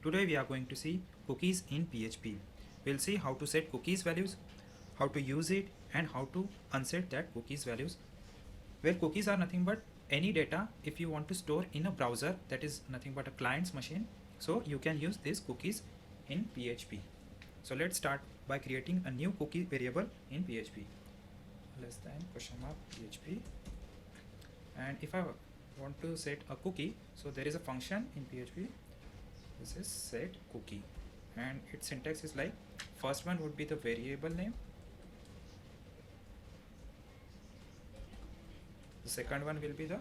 Today we are going to see cookies in PHP. We'll see how to set cookies values, how to use it, and how to unset that cookies values. Well, cookies are nothing but any data if you want to store in a browser that is nothing but a client's machine. So you can use these cookies in PHP. So let's start by creating a new cookie variable in PHP. Less than question mark PHP. And if I want to set a cookie, so there is a function in PHP. This is set cookie, and its syntax is like first one would be the variable name, the second one will be the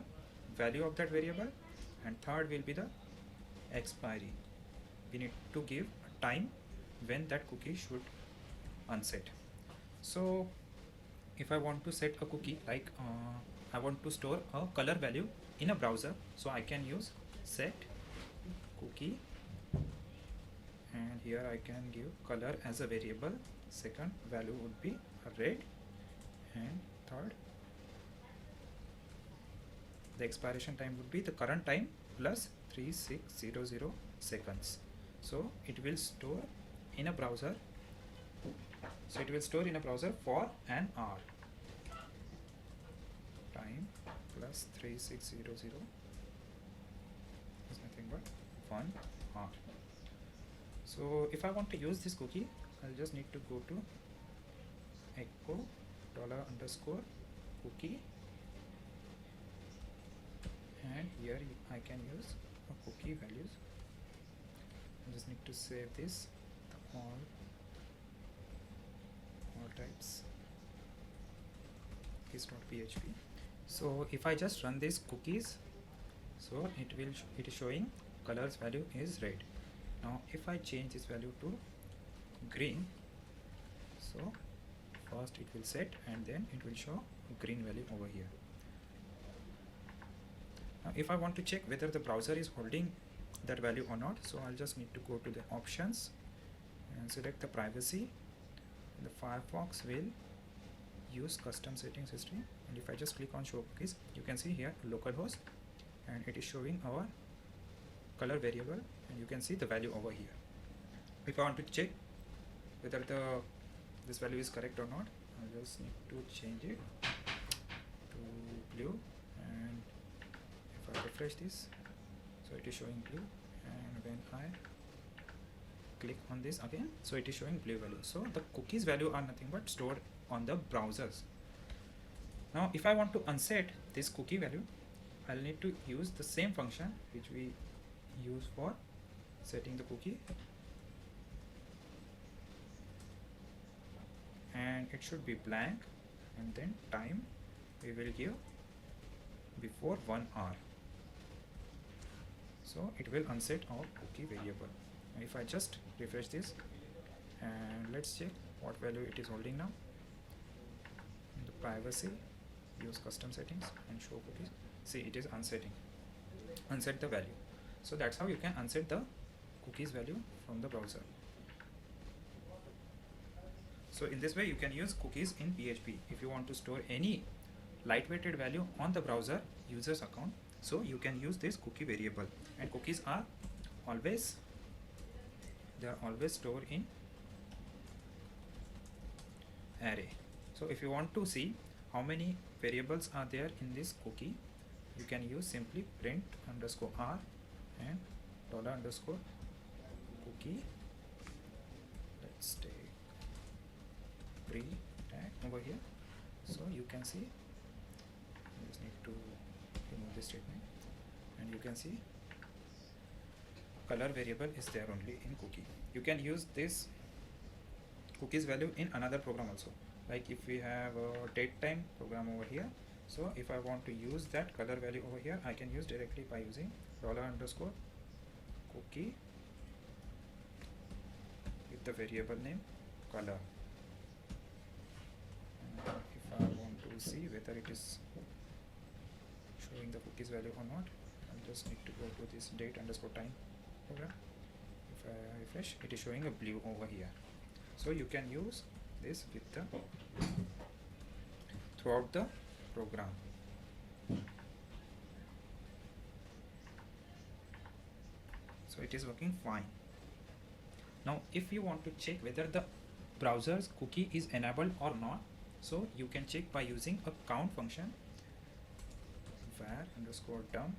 value of that variable, and third will be the expiry. We need to give a time when that cookie should unset. So if I want to set a cookie like I want to store a color value in a browser, so I can use set cookie, and here I can give color as a variable, second value would be red, and third the expiration time would be the current time plus 3600 seconds. So it will store in a browser, so it will store in a browser for an hour. Time plus 3600 is nothing but 1 hour. So if I want to use this cookie, I'll just need to go to echo $_cookie, and here I can use a cookie values. I just need to save this, the all types cookies.php. So if I just run these cookies, so it is showing colors value is red. Now if I change this value to green, so first it will set and then it will show green value over here. Now if I want to check whether the browser is holding that value or not, so I'll just need to go to the options and select the privacy. The Firefox will use custom settings history, and if I just click on show cookies, you can see here localhost, and it is showing our color variable, and you can see the value over here. If I want to check whether this value is correct or not, I just need to change it to blue, and if I refresh this, so it is showing blue, and when I click on this again, so it is showing blue value. So the cookies value are nothing but stored on the browsers. Now if I want to unset this cookie value, I'll need to use the same function which we use for setting the cookie, and it should be blank, and then time we will give before 1 hour, so it will unset our cookie variable. If I just refresh this, and let's check what value it is holding now. In the privacy, use custom settings and show cookies, see it is unset the value. So that's how you can unset the cookies value from the browser. So in this way you can use cookies in PHP. If you want to store any lightweighted value on the browser user's account, so you can use this cookie variable, and cookies are always stored in array. So if you want to see how many variables are there in this cookie, you can use simply print_r and $_cookie. Let's take pre tag over here, so you can see, you just need to remove this statement, and you can see color variable is there only in cookie. You can use this cookies value in another program also, like if we have a date time program over here, so if I want to use that color value over here, I can use directly by using $_cookie with the variable name color. And if I want to see whether it is showing the cookies value or not, I just need to go to this date_time program. If I refresh, it is showing a blue over here. So you can use this with the throughout the program. So it is working fine. Now if you want to check whether the browser's cookie is enabled or not, so you can check by using a count function. Var underscore dump,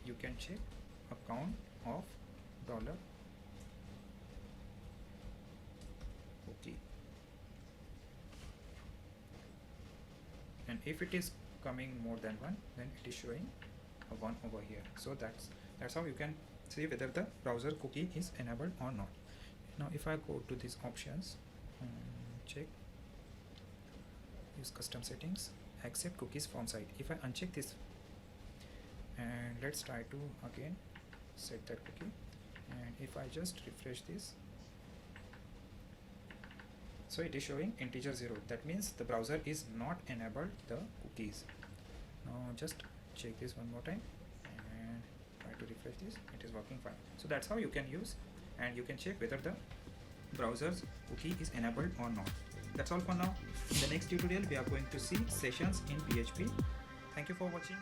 you can check a count of dollar cookie, and if it is coming more than one, then it is showing a one over here. So that's how you can see whether the browser cookie is enabled or not. Now if I go to these options, check use custom settings, accept cookies from site. If I uncheck this, and let's try to again set that cookie, and if I just refresh this, so it is showing integer 0. That means the browser is not enabled the cookies. Now just check this one more time and try to refresh this. It is working fine. So that's how you can use, and you can check whether the browser's cookie is enabled or not. That's all for now. In the next tutorial we are going to see sessions in PHP. Thank you for watching.